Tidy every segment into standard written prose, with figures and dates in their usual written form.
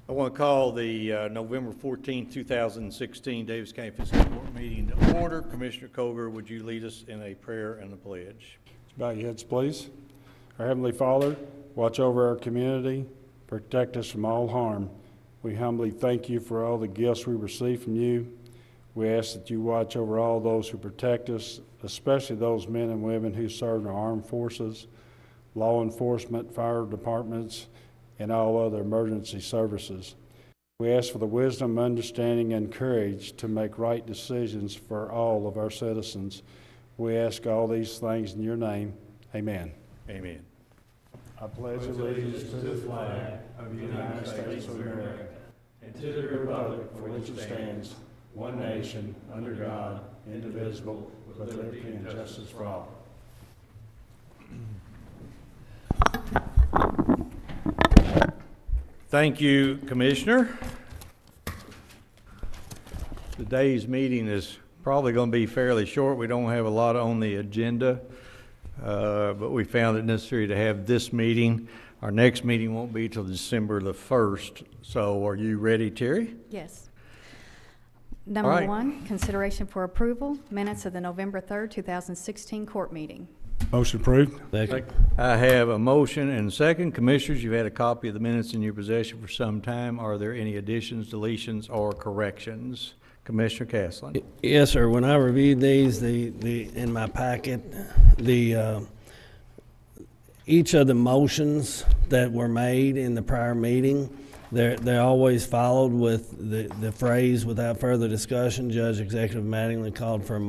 I want to call the November 14, 2016 Daviess County Fiscal Court meeting to order. Commissioner Koger, would you lead us in a prayer and a pledge? Bow your heads, please. Our Heavenly Father, watch over our community, protect us from all harm. We humbly thank you for all the gifts we receive from you. We ask that you watch over all those who protect us, especially those men and women who serve in our armed forces, law enforcement, fire departments, and all other emergency services. We ask for the wisdom, understanding, and courage to make right decisions for all of our citizens. We ask all these things in your name. Amen. Amen. I pledge allegiance to the flag of the United States of America and to the republic for which it stands, one nation, under God, indivisible, with liberty and justice for all. Thank you, Commissioner. Today's meeting is probably going to be fairly short. We don't have a lot on the agenda, but we found it necessary to have this meeting. Our next meeting won't be till December the 1st. So are you ready, Terry? Yes. Number one, consideration for approval, minutes of the November 3rd, 2016 court meeting. Motion approved. Second. I have a motion and second. Commissioners, you've had a copy of the minutes in your possession for some time. Are there any additions, deletions, or corrections? Commissioner Castlin. Yes, sir. When I reviewed these, in my packet, each of the motions that were made in the prior meeting, they're always followed with the phrase, without further discussion, Judge Executive Mattingly called for a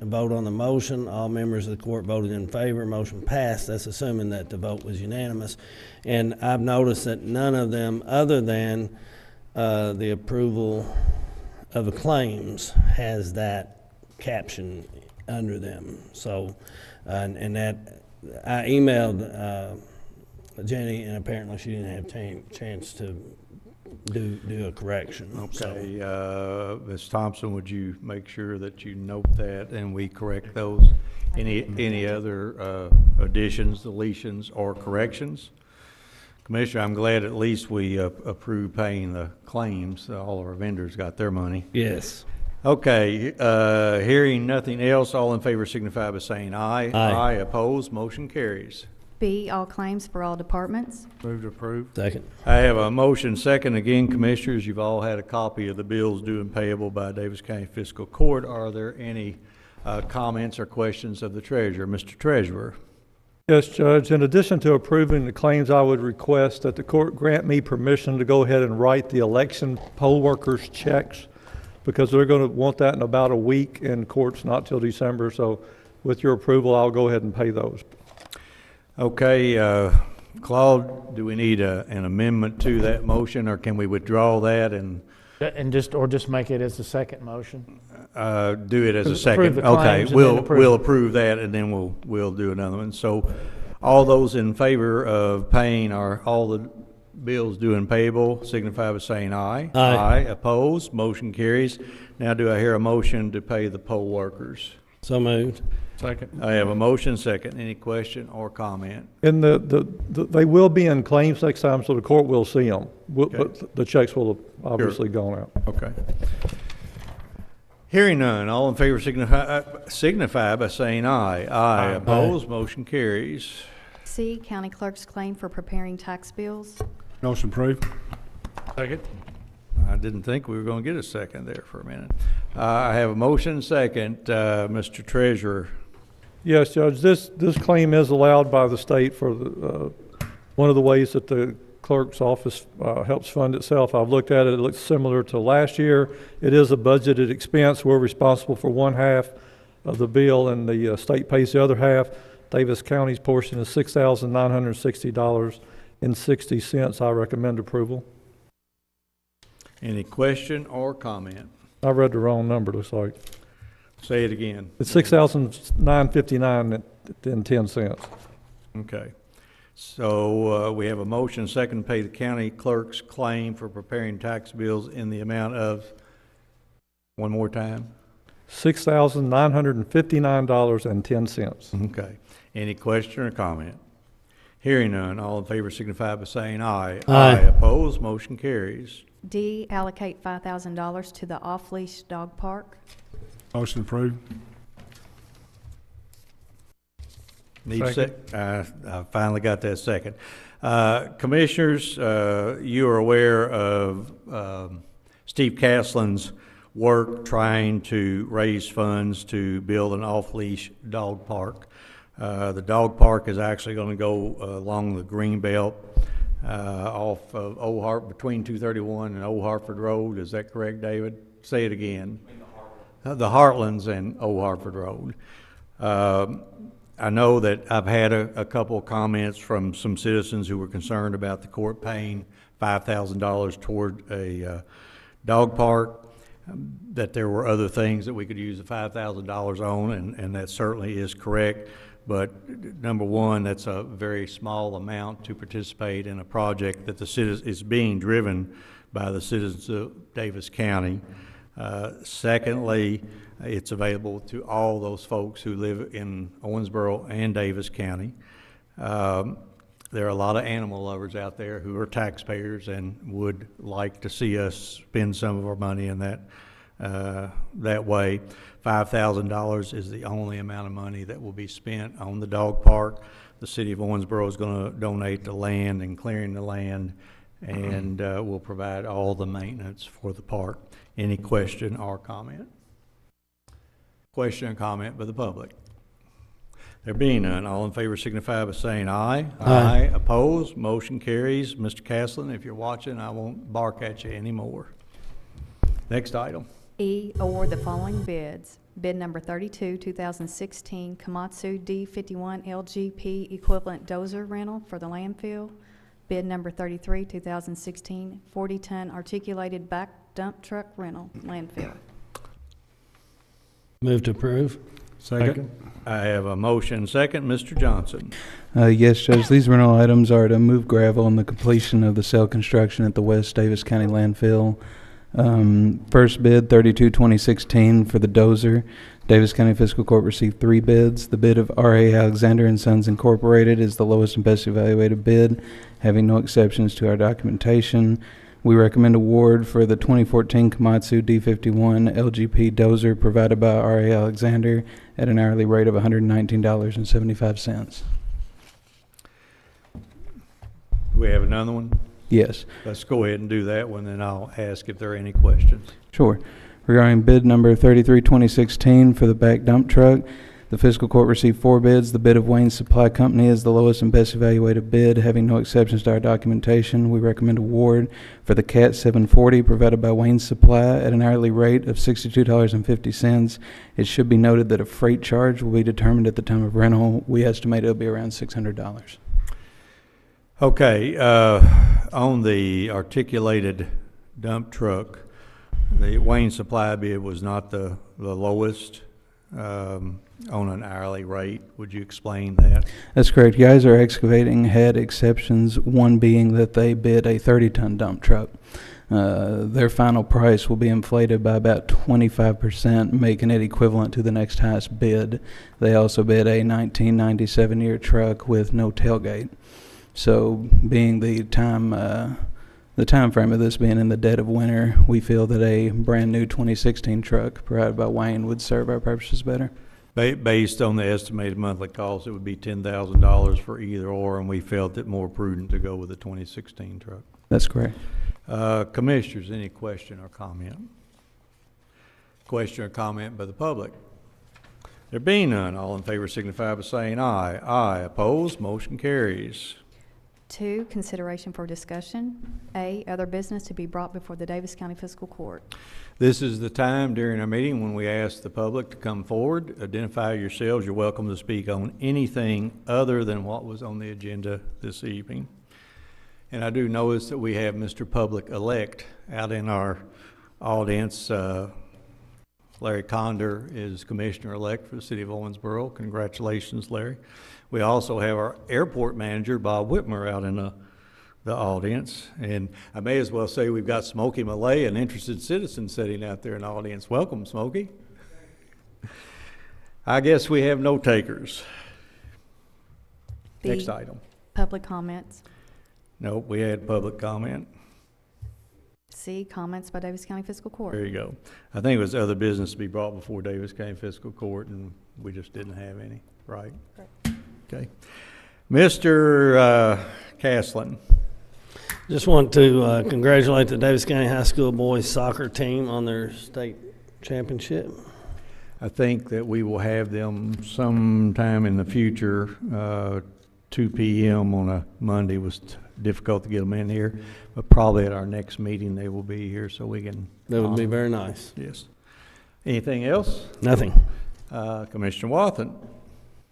vote on the motion. All members of the court voted in favor. Motion passed. That's assuming that the vote was unanimous. And I've noticed that none of them, other than the approval of the claims, has that caption under them. So, and that, I emailed Jenny, and apparently she didn't have chance to do a correction. Okay, Ms. Thompson, would you make sure that you note that and we correct those? Any other additions, deletions, or corrections? Commissioner, I'm glad at least we approved paying the claims. All of our vendors got their money. Yes. Okay, hearing nothing else, all in favor signify by saying aye. Aye. Opposed, motion carries. B, all claims for all departments. Move to approve. Second. I have a motion second. Again, Commissioners, you've all had a copy of the bills due and payable by Daviess County Fiscal Court. Are there any comments or questions of the Treasurer? Mr. Treasurer. Yes, Judge. In addition to approving the claims, I would request that the court grant me permission to go ahead and write the election poll workers checks, because they're going to want that in about a week, and court's not till December. So with your approval, I'll go ahead and pay those. Okay, Claude, do we need an amendment to that motion, or can we withdraw that and just make it as a second motion? do it as a Approve second? the Okay, claims and then approve we'll it. approve that, and then we'll do another one. So, all those in favor of paying all the bills due and payable signify by saying aye. Aye. Aye. Opposed? Motion carries. Now, do I hear a motion to pay the poll workers? So moved. Second. I have a motion second. Any question or comment? And they will be in claims next time, so the court will see them. Okay. But the checks will have obviously gone out. Okay. Hearing none, all in favor signify by saying aye. Aye. Opposed? Motion carries. C, county clerk's claim for preparing tax bills. Motion approved. Second. I didn't think we were going to get a second there for a minute. I have a motion second. Mr. Treasurer. Yes, Judge, this claim is allowed by the state for one of the ways that the clerk's office helps fund itself. I've looked at it. It looks similar to last year. It is a budgeted expense. We're responsible for one half of the bill, and the state pays the other half. Daviess County's portion is $6,960.60. I recommend approval. Any question or comment? I read the wrong number, looks like. Say it again. It's $6,959.10. Okay. So we have a motion second to pay the county clerk's claim for preparing tax bills in the amount of, one more time? $6,959.10. Okay. Any question or comment? Hearing none, all in favor signify by saying aye. Aye. Opposed, motion carries. D, allocate $5,000 to the Off-Leash Dog Park. Motion approved. Need I finally got that second. Commissioners, you are aware of Steve Castlin's work trying to raise funds to build an off-leash dog park. The dog park is actually going to go along the green belt off of Old Hart, between 231 and Old Hartford Road. Is that correct, David? Say it again. The Heartlands and Old Hartford Road. I know that I've had a couple of comments from some citizens who were concerned about the court paying $5,000 toward a dog park, that there were other things that we could use the $5,000 on, and that certainly is correct. But number one, that's a very small amount to participate in a project that is being driven by the citizens of Daviess County. Secondly, it's available to all those folks who live in Owensboro and Daviess County. There are a lot of animal lovers out there who are taxpayers and would like to see us spend some of our money in that way. $5,000 is the only amount of money that will be spent on the dog park. The city of Owensboro is going to donate the land and clearing the land, and will provide all the maintenance for the park. Any question or comment? Question or comment by the public? There being none, all in favor signify by saying aye. Aye. Opposed? Motion carries. Mr. Castlin, if you're watching, I won't bark at you anymore. Next item. E, award the following bids. Bid number 32, 2016, Kamatsu D51 LGP equivalent dozer rental for the landfill. Bid number 33, 2016, 40-ton articulated back dump truck rental, landfill. Move to approve. Second. I have a motion second. Mr. Johnson. Yes, Judge. These rental items are to move gravel and the completion of the cell construction at the West Daviess County landfill. First bid, 32-2016 for the dozer. Daviess County Fiscal Court received 3 bids. The bid of R.A. Alexander and Sons Incorporated is the lowest and best evaluated bid, having no exceptions to our documentation. We recommend award for the 2014 Kamatsu D51 LGP dozer provided by R.A. Alexander at an hourly rate of $119.75. Do we have another one? Yes. Let's go ahead and do that one, and I'll ask if there are any questions. Sure. Regarding bid number 33-2016 for the back dump truck, the fiscal court received 4 bids. The bid of Wayne's Supply Company is the lowest and best evaluated bid, having no exceptions to our documentation. We recommend award for the CAT 740 provided by Wayne's Supply at an hourly rate of $62.50. It should be noted that a freight charge will be determined at the time of rental. We estimate it'll be around $600. Okay, on the articulated dump truck, the Wayne Supply bid was not the lowest on an hourly rate. Would you explain that? That's correct. Geyser Excavating had exceptions, one being that they bid a 30-ton dump truck. Their final price will be inflated by about 25%, making it equivalent to the next highest bid. They also bid a 1997 year truck with no tailgate. So, being the time frame of this being in the dead of winter, we feel that a brand new 2016 truck provided by Wayne would serve our purposes better. Based on the estimated monthly cost, it would be $10,000 for either or, and we felt it more prudent to go with the 2016 truck. That's correct. Commissioners, any question or comment? Question or comment by the public? There being none, all in favor signify by saying aye. Aye. Opposed? Motion carries. 2, consideration for discussion. A, other business to be brought before the Daviess County Fiscal Court. This is the time during our meeting when we ask the public to come forward, identify yourselves. You're welcome to speak on anything other than what was on the agenda this evening. And I do notice that we have Mr. Public-elect out in our audience. Larry Condor is Commissioner-elect for the City of Owensboro. Congratulations, Larry. We also have our airport manager, Bob Whitmer, out in the audience. And I may as well say we've got Smokey Malay, an interested citizen, sitting out there in the audience. Welcome, Smokey. I guess we have no takers. B, Next item. public comments. Nope, we had public comment. C, comments by Daviess County Fiscal Court. There you go. I think it was other business to be brought before Daviess County Fiscal Court, and we just didn't have any, right? Correct. Okay. Mr. Caslin. Just want to congratulate the Daviess County High School boys soccer team on their state championship. I think that we will have them sometime in the future. 2 p.m. on a Monday was difficult to get them in here, but probably at our next meeting they will be here so we can. That would be very nice. Yes. Anything else? Nothing. Commissioner Wathen.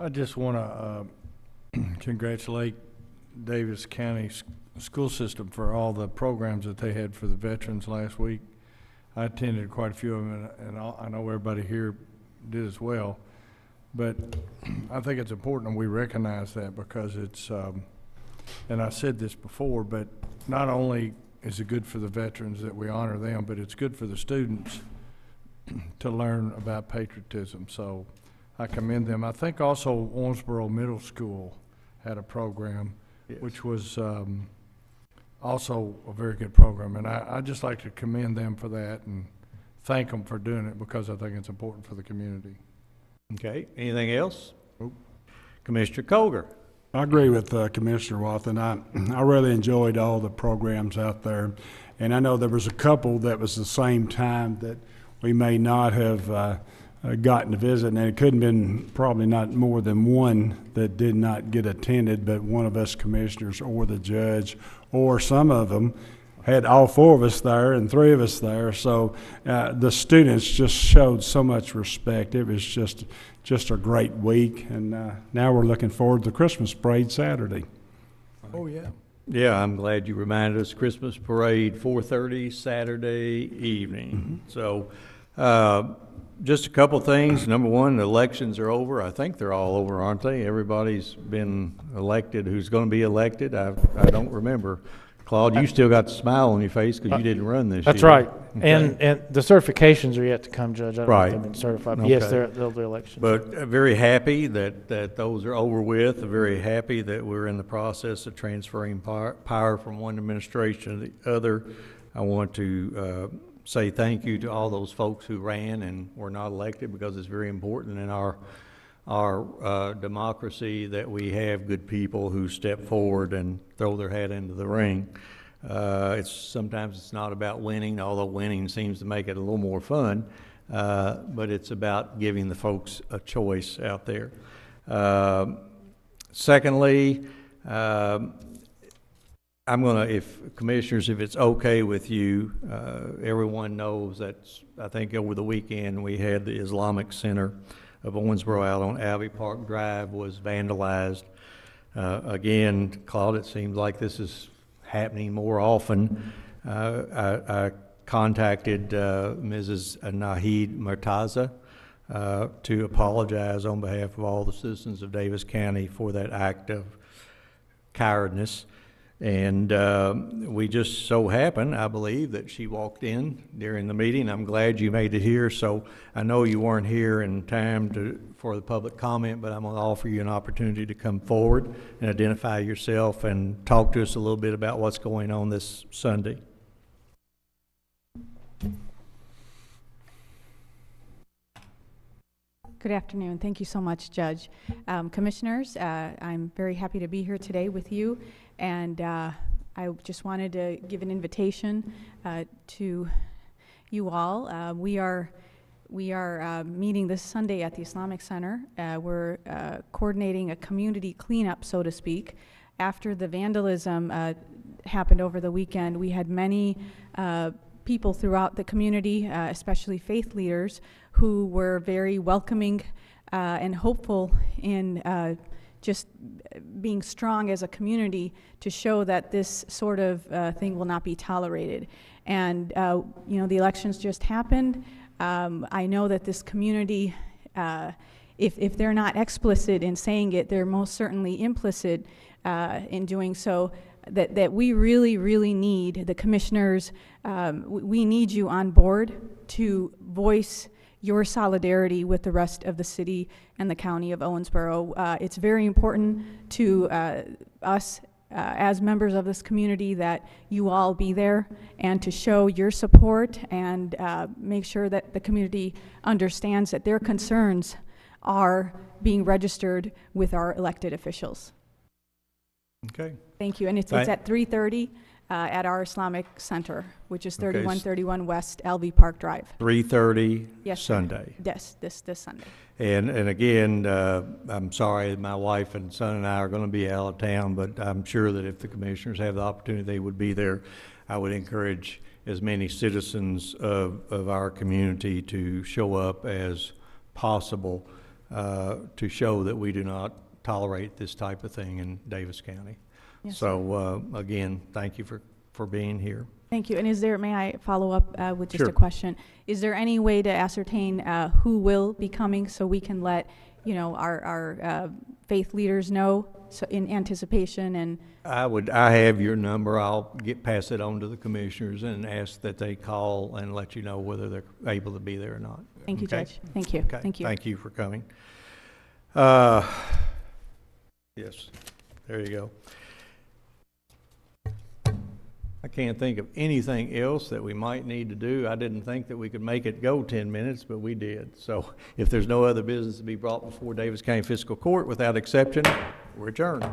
I just want to congratulate Daviess County school system for all the programs that they had for the veterans last week. I attended quite a few of them, and I know everybody here did as well. But I think it's important that we recognize that, because it's, and I said this before, but not only is it good for the veterans that we honor them, but it's good for the students to learn about patriotism. So I commend them. I think also Owensboro Middle School had a program, yes, which was also a very good program. And I'd just like to commend them for that and thank them for doing it, because I think it's important for the community. Okay. Anything else? Commissioner Koger. I agree with Commissioner Wathen. I really enjoyed all the programs out there. And I know there was a couple that was the same time that we may not have gotten to visit, and it couldn't have been probably not more than one that did not get attended, but one of us commissioners or the judge, or some of them had all 4 of us there and 3 of us there. So the students just showed so much respect. It was just a great week, and now we're looking forward to the Christmas parade Saturday. Oh, yeah. Yeah, I'm glad you reminded us. Christmas parade, 4:30 Saturday evening. Mm-hmm. So just a couple things. Number one, the elections are over. I think they're all over, aren't they? Everybody's been elected who's going to be elected. I don't remember. Claude, you still got the smile on your face because you didn't run this year. That's right. Okay. And the certifications are yet to come, Judge. I don't know if they've been certified. But yes, Okay. they'll be elections. But very happy that those are over with. Very happy that we're in the process of transferring power from one administration to the other. I want to say thank you to all those folks who ran and were not elected, because it's very important in our democracy that we have good people who step forward and throw their hat into the ring. Sometimes it's not about winning, although winning seems to make it a little more fun, but it's about giving the folks a choice out there. Secondly, I'm going to, if commissioners, if it's okay with you, everyone knows that I think over the weekend we had the Islamic Center of Owensboro out on Abbey Park Drive was vandalized. Again, Claude, it seems like this is happening more often. I contacted Mrs. Nahid Murtaza to apologize on behalf of all the citizens of Daviess County for that act of cowardness. And we just so happened, I believe, that she walked in during the meeting. I'm glad you made it here. So I know you weren't here in time for the public comment, but I'm going to offer you an opportunity to come forward and identify yourself and talk to us a little bit about what's going on this Sunday. Good afternoon. Thank you so much, Judge. Commissioners, I'm very happy to be here today with you, and I just wanted to give an invitation to you all. We are meeting this Sunday at the Islamic Center. We're coordinating a community cleanup, so to speak. After the vandalism happened over the weekend, we had many people throughout the community, especially faith leaders, who were very welcoming and hopeful in just being strong as a community to show that this sort of thing will not be tolerated. And you know, the elections just happened. I know that this community, if they're not explicit in saying it, they're most certainly implicit in doing so. That we really, really need the commissioners. We need you on board to voice your solidarity with the rest of the city and the county of Owensboro. It's very important to us as members of this community, that you all be there and to show your support and make sure that the community understands that their concerns are being registered with our elected officials. Okay. Thank you. And it's at 3:30 at our Islamic Center, which is 3131 West LV Park Drive. 3:30 Yes, sir. Sunday. Yes, this Sunday. And again, I'm sorry, my wife and son and I are going to be out of town, but I'm sure that if the commissioners have the opportunity, they would be there. I would encourage as many citizens of our community to show up as possible to show that we do not tolerate this type of thing in Daviess County. Yes, so again, thank you for being here. Thank you. And may I follow up with just Sure. a question? Is there any way to ascertain who will be coming so we can let, our faith leaders know in anticipation? And I have your number. I'll pass it on to the commissioners and ask that they call and let you know whether they're able to be there or not. Thank you, Okay? Judge. Thank you. Okay. Thank you. Thank you for coming. Yes, there you go. I can't think of anything else that we might need to do. I didn't think that we could make it go 10 minutes, but we did. So if there's no other business to be brought before Daviess County Fiscal Court, without exception, we're adjourned.